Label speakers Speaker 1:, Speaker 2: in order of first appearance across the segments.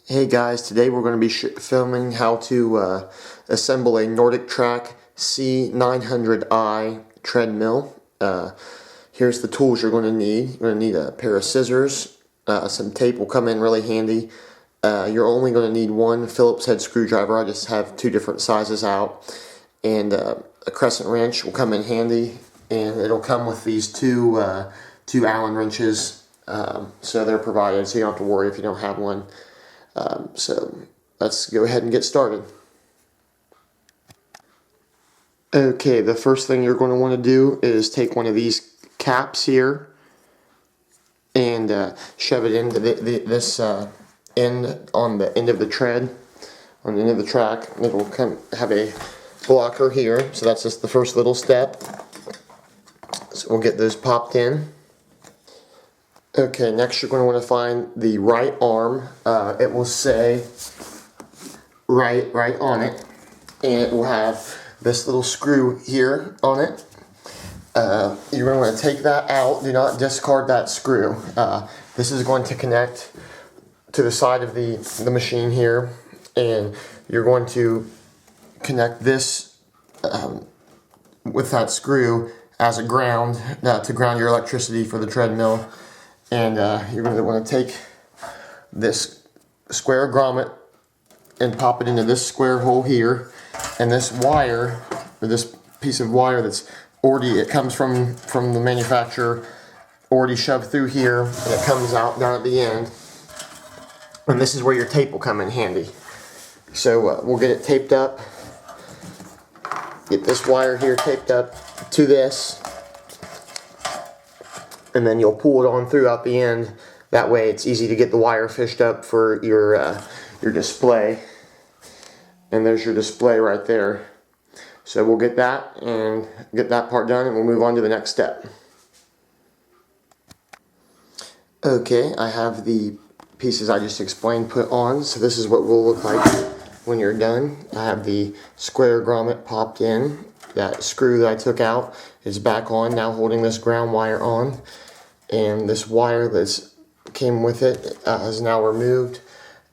Speaker 1: Hey guys, today we're going to be filming how to assemble a NordicTrack C900i Treadmill. Here's the tools you're going to need. You're going to need a pair of scissors. Some tape will come in really handy. You're only going to need one Phillips head screwdriver. I just have two different sizes out. And a crescent wrench will come in handy. And it'll come with these two Allen wrenches. So they're provided, so you don't have to worry if you don't have one. So let's go ahead and get started. Okay, the first thing you're going to want to do is take one of these caps here and shove it into this end on the end of the tread, on the end of the track. It will have a blocker here, so that's just the first little step. So we'll get those popped in. Okay, next you're going to want to find the right arm. It will say right on it, and it will have this little screw here on it. You're going to want to take that out. Do not discard that screw. This is going to connect to the side of the machine here, and you're going to connect this with that screw as a ground to ground your electricity for the treadmill. And you're going to want to take this square grommet and pop it into this square hole here. And this wire, or this piece of wire that's already, it comes from the manufacturer, already shoved through here, and it comes out down at the end. And this is where your tape will come in handy. So we'll get it taped up. Get this wire here taped up to this. And then you'll pull it on throughout the end. That way it's easy to get the wire fished up for your display. And there's your display right there. So we'll get that and get that part done, and we'll move on to the next step. Okay, I have the pieces I just explained put on. So this is what will look like when you're done. I have the square grommet popped in. That screw that I took out is back on, now holding this ground wire on. And this wire that came with it is now removed.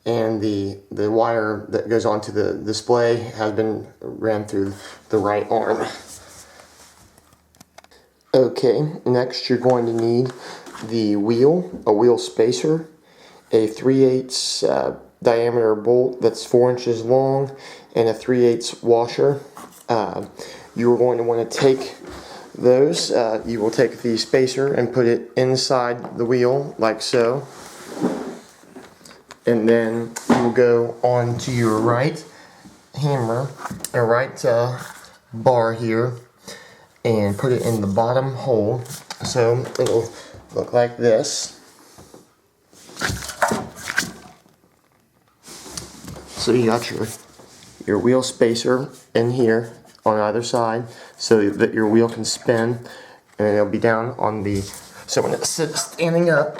Speaker 1: And the wire that goes onto the display has been ran through the right arm. Okay, next you're going to need the wheel, a wheel spacer, a 3/8 diameter bolt that's 4 inches long, and a 3/8 washer. You're going to want to take those. You will take the spacer and put it inside the wheel like so. And then you will go on to your right hammer, or right bar here, and put it in the bottom hole. So it'll look like this. So you got your wheel spacer in here on either side, so that your wheel can spin, and it'll be down on the, so when it sits standing up,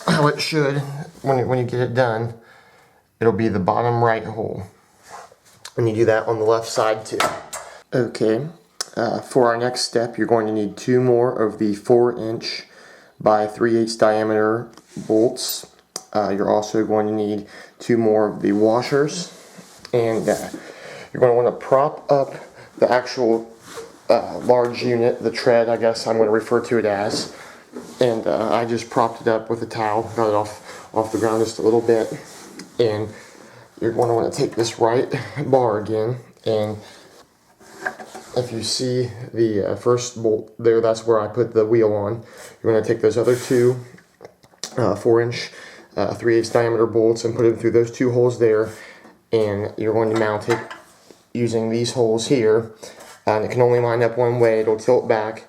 Speaker 1: how it should, when you get it done, it'll be the bottom right hole. And you do that on the left side too. Okay, for our next step, you're going to need two more of the 4-inch by 3/8 diameter bolts. You're also going to need two more of the washers, and you're going to want to prop up the actual large unit, the tread, I guess I'm going to refer to it as. And I just propped it up with a towel, got it off the ground just a little bit. And you're going to want to take this right bar again, and if you see the first bolt there, that's where I put the wheel on. You're going to take those other two 4-inch 3/8 diameter bolts and put them through those two holes there, and you're going to mount it using these holes here. And it can only line up one way. It'll tilt back,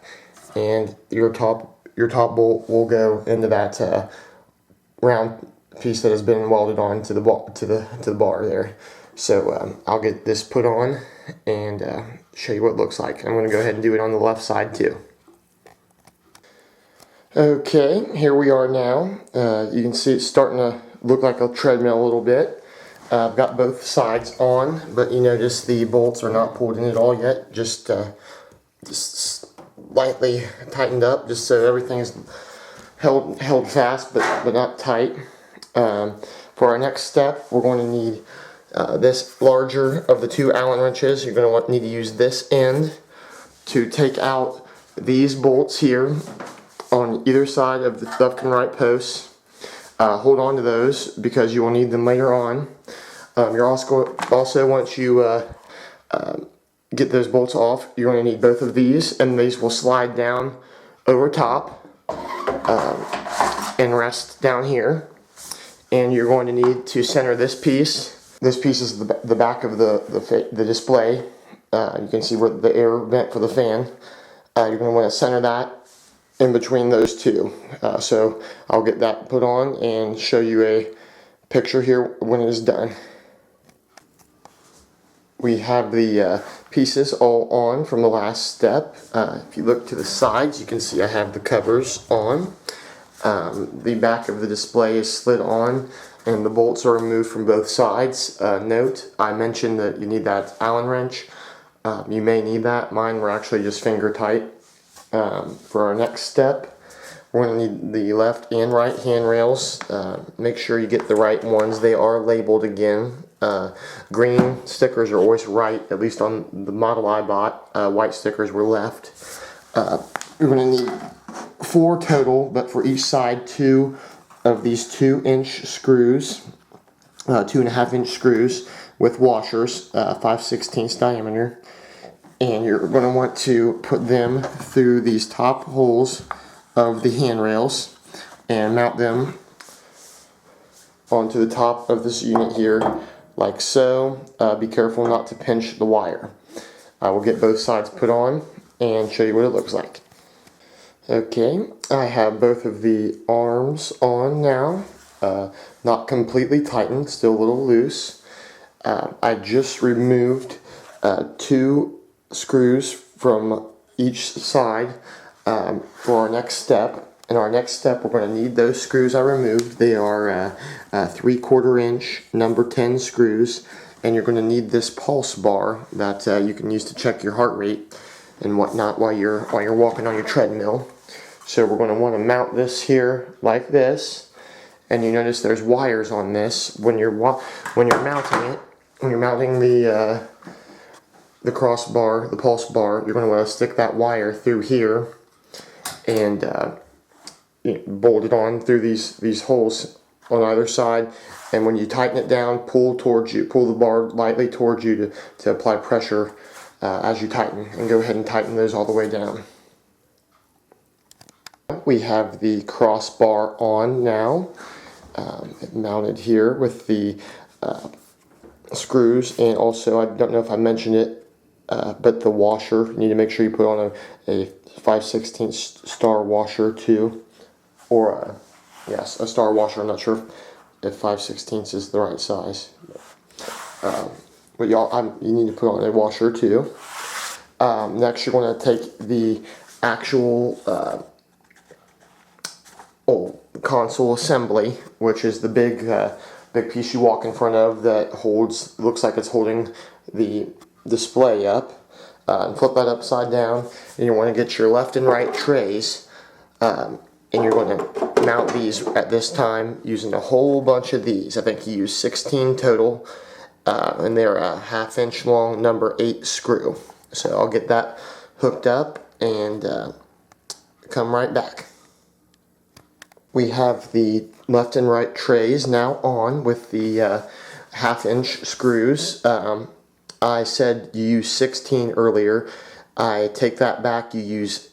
Speaker 1: and your top bolt will go into that round piece that has been welded on to the bar there. So I'll get this put on and show you what it looks like. I'm going to go ahead and do it on the left side too. Okay, here we are now. You can see it's starting to look like a treadmill a little bit. I've got both sides on, but you notice the bolts are not pulled in at all yet. Just lightly tightened up, just so everything is held fast, but not tight. For our next step, we're going to need this larger of the two Allen wrenches. You're going to need to use this end to take out these bolts here on either side of the left and right posts. Hold on to those because you will need them later on. You're also once you get those bolts off, you're going to need both of these, and these will slide down over top and rest down here. And you're going to need to center this piece. This piece is the back of the display. You can see where the air vent for the fan. You're going to want to center that in between those two. So I'll get that put on and show you a picture here when it is done. We have the pieces all on from the last step. If you look to the sides, you can see I have the covers on. The back of the display is slid on and the bolts are removed from both sides. Note, I mentioned that you need that Allen wrench. You may need that. Mine were actually just finger tight. For our next step, we're going to need the left and right handrails. Make sure you get the right ones. They are labeled again. Green stickers are always right, at least on the model I bought. White stickers were left. You're going to need 4 total, but for each side 2 of these 2-inch screws, 2.5-inch screws with washers, 5/16 diameter. And you're going to want to put them through these top holes of the handrails and mount them onto the top of this unit here, like so. Be careful not to pinch the wire. I will get both sides put on and show you what it looks like. Okay, I have both of the arms on now. Not completely tightened, still a little loose. I just removed 2 screws from each side for our next step. In our next step, we're going to need those screws I removed. They are 3/4 inch number 10 screws, and you're going to need this pulse bar that you can use to check your heart rate and whatnot while you're walking on your treadmill. So we're going to want to mount this here like this, and you notice there's wires on this. When you're mounting it, when you're mounting the crossbar, the pulse bar, you're going to want to stick that wire through here and bolt it on through these holes on either side. And when you tighten it down, pull the bar lightly towards you to apply pressure as you tighten, and go ahead and tighten those all the way down. We have the crossbar on now, mounted here with the screws, and also I don't know if I mentioned it, but the washer, you need to make sure you put on a 5/16 star washer too, or yes, a star washer. I'm not sure if 5/16 is the right size, but you need to put on a washer too. Next, you're going to take the actual console assembly, which is the big piece you walk in front of that looks like it's holding the display up, and flip that upside down. And you want to get your left and right trays, and you're going to mount these at this time using a whole bunch of these. I think you use 16 total, and they're a 1/2 inch long number 8 screw. So I'll get that hooked up and come right back. We have the left and right trays now on with the 1/2 inch screws. I said you use 16 earlier. I take that back, you use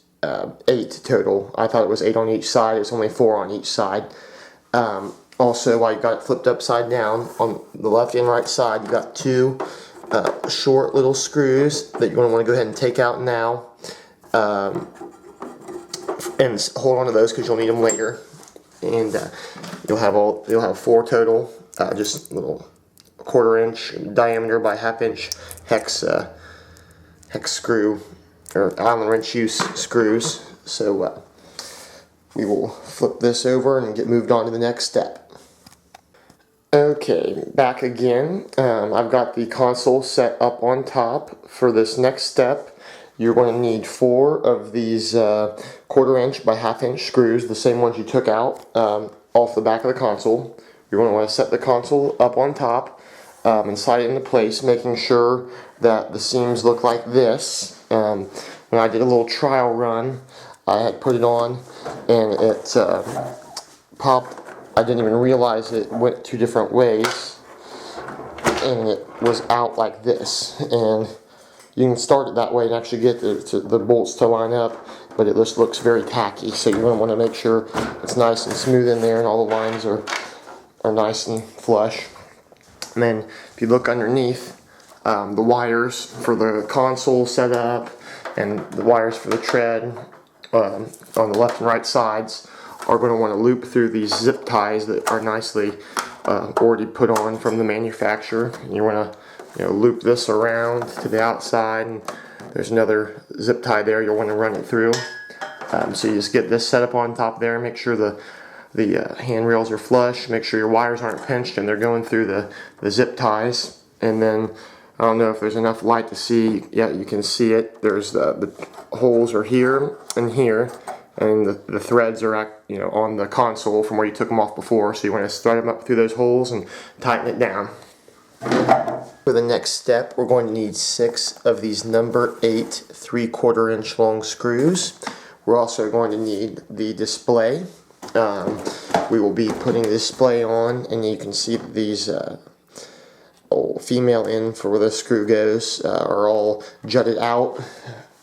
Speaker 1: 8 total. I thought it was 8 on each side. It's only 4 on each side. Also, while you got it flipped upside down, on the left and right side, you got 2 short little screws that you're going to want to go ahead and take out now. And hold on to those because you'll need them later. And you'll have 4 total, just little 1/4 inch diameter by 1/2 inch hex screw, or Allen wrench use screws. So we will flip this over and get moved on to the next step. Okay, back again. I've got the console set up on top. For this next step, you're going to need 4 of these 1/4 inch by 1/2 inch screws, the same ones you took out off the back of the console. you're going to want to set the console up on top and slide it into place, making sure that the seams look like this. When I did a little trial run, I had put it on and it popped. I didn't even realize it went two different ways, and it was out like this. And you can start it that way and actually get the bolts to line up, but it just looks very tacky. So you're going to want to make sure it's nice and smooth in there and all the lines are nice and flush. And then if you look underneath, the wires for the console setup and the wires for the tread on the left and right sides are going to want to loop through these zip ties that are nicely already put on from the manufacturer. And you want to loop this around to the outside, and there's another zip tie there you'll want to run it through. So you just get this set up on top there, make sure the handrails are flush, make sure your wires aren't pinched and they're going through the zip ties. And then I don't know if there's enough light to see. Yeah, you can see it. There's the holes are here and here, and the threads are on the console from where you took them off before. So you want to thread them up through those holes and tighten it down. For the next step, we're going to need 6 of these number 8 3/4 inch long screws. We're also going to need the display. We will be putting the display on, and you can see that these female end for where the screw goes are all jutted out,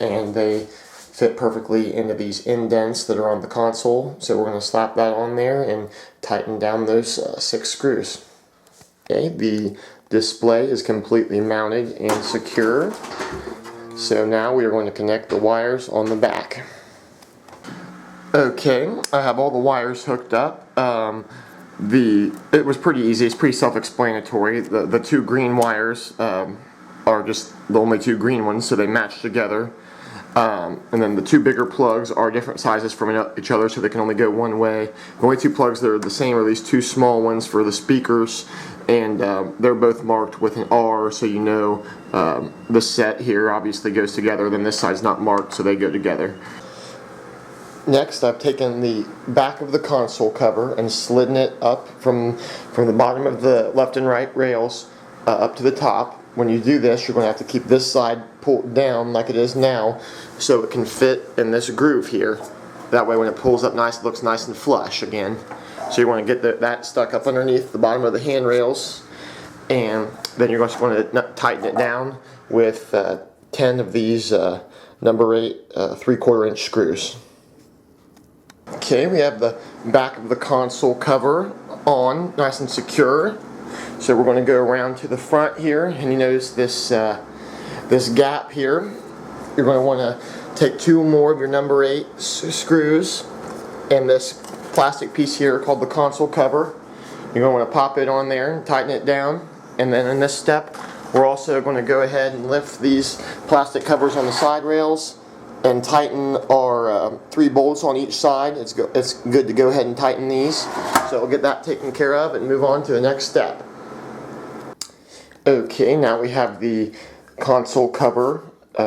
Speaker 1: and they fit perfectly into these indents that are on the console. So we're going to slap that on there and tighten down those 6 screws. Okay, the display is completely mounted and secure. So now we are going to connect the wires on the back. Okay, I have all the wires hooked up. It was pretty easy. It's pretty self-explanatory. The 2 green wires are just the only 2 green ones, so they match together. And then the 2 bigger plugs are different sizes from each other, so they can only go one way. The only 2 plugs that are the same are these 2 small ones for the speakers, and they're both marked with an R, so you know the set here obviously goes together. Then this side's not marked, so they go together. Next, I've taken the back of the console cover and slidden it up from the bottom of the left and right rails up to the top. When you do this, you're going to have to keep this side pulled down like it is now, so it can fit in this groove here. That way when it pulls up nice, it looks nice and flush again. So you want to get that stuck up underneath the bottom of the handrails, and then you're just going to tighten it down with 10 of these number 8 3/4 inch screws. Okay, we have the back of the console cover on, nice and secure. So we're going to go around to the front here, and you notice this this gap here. You're going to want to take 2 more of your number 8 screws and this plastic piece here called the console cover. You're going to want to pop it on there and tighten it down. And then in this step, we're also going to go ahead and lift these plastic covers on the side rails and tighten our 3 bolts on each side. It's good to go ahead and tighten these. So we'll get that taken care of and move on to the next step. Okay, now we have the console cover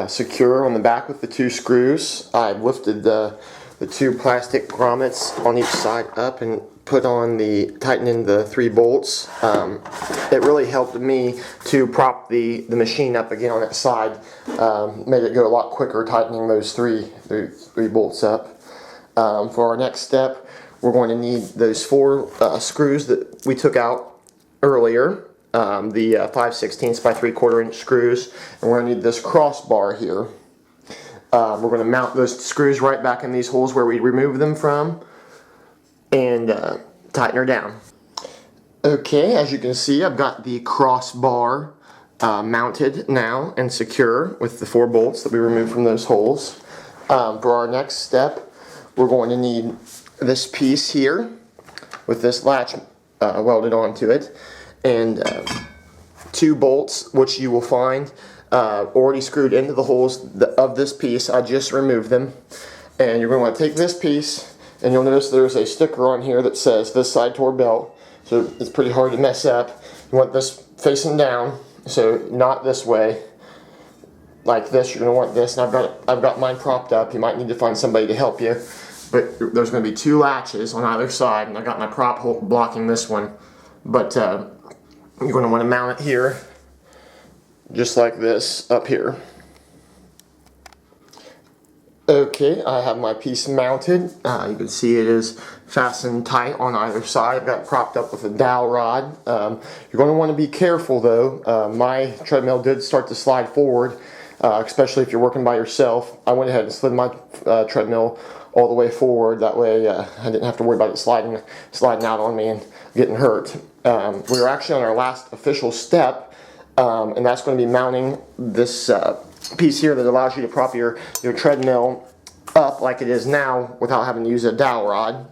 Speaker 1: secure on the back with the 2 screws. I've lifted the 2 plastic grommets on each side up and put on tightening the 3 bolts. It really helped me to prop the machine up again on its side. Made it go a lot quicker tightening those three bolts up. For our next step, we're going to need those 4 screws that we took out earlier. The 5/16 by 3/4 inch screws, and we're going to need this crossbar here. We're going to mount those screws right back in these holes where we removed them from, and tighten her down. Okay, as you can see, I've got the crossbar mounted now and secure with the 4 bolts that we removed from those holes. For our next step, we're going to need this piece here with this latch welded onto it, and 2 bolts, which you will find already screwed into the holes of this piece. I just removed them. And you're going to want to take this piece, and you'll notice there's a sticker on here that says this side toward belt, so it's pretty hard to mess up. You want this facing down, so not this way, like this. You're going to want this, and I've got mine propped up. You might need to find somebody to help you, but there's going to be 2 latches on either side, and I've got my prop hole blocking this one. but you're going to want to mount it here, just like this up here. Okay, I have my piece mounted. You can see it is fastened tight on either side. I've got it propped up with a dowel rod. You're going to want to be careful though. My treadmill did start to slide forward, especially if you're working by yourself. I went ahead and slid my treadmill all the way forward. That way I didn't have to worry about it sliding out on me and getting hurt. We were actually on our last official step, and that's going to be mounting this piece here that allows you to prop your treadmill up like it is now without having to use a dowel rod.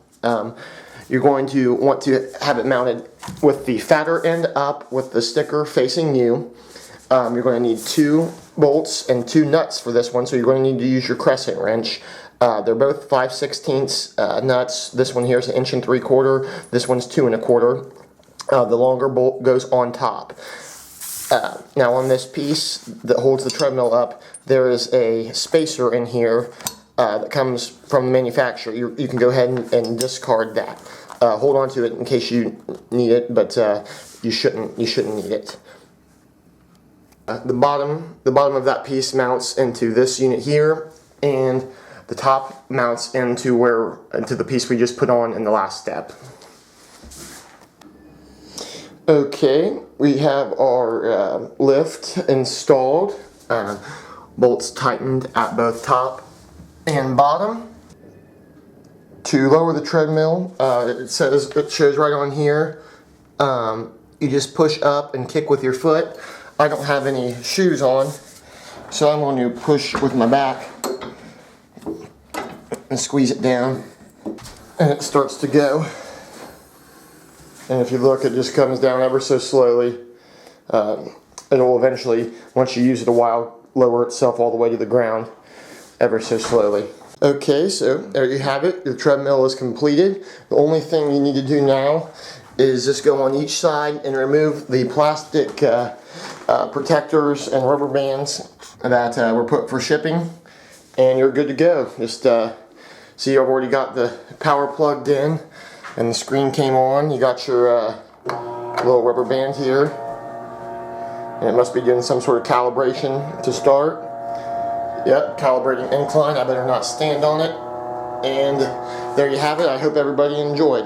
Speaker 1: You're going to want to have it mounted with the fatter end up with the sticker facing you. You're going to need 2 bolts and 2 nuts for this one, so you're going to need to use your crescent wrench. They're both 5/16 nuts. This one here is 1 3/4. This one's 2 1/4. The longer bolt goes on top. Now on this piece that holds the treadmill up, there is a spacer in here that comes from the manufacturer. You can go ahead and discard that. Hold on to it in case you need it, but you shouldn't need it. The bottom of that piece mounts into this unit here, and the top mounts into the piece we just put on in the last step. Okay, we have our lift installed, bolts tightened at both top and bottom. To lower the treadmill, it shows right on here, you just push up and kick with your foot. I don't have any shoes on, so I'm going to push with my back and squeeze it down, and it starts to go. And if you look, it just comes down ever so slowly. It'll eventually, once you use it a while, lower itself all the way to the ground ever so slowly. Okay, so there you have it. Your treadmill is completed. The only thing you need to do now is just go on each side and remove the plastic protectors and rubber bands that were put for shipping, and you're good to go. Just see, I've already got the power plugged in and the screen came on. You got your little rubber band here, and it must be doing some sort of calibration to start. Yep, calibrating incline. I better not stand on it. And there you have it. I hope everybody enjoyed.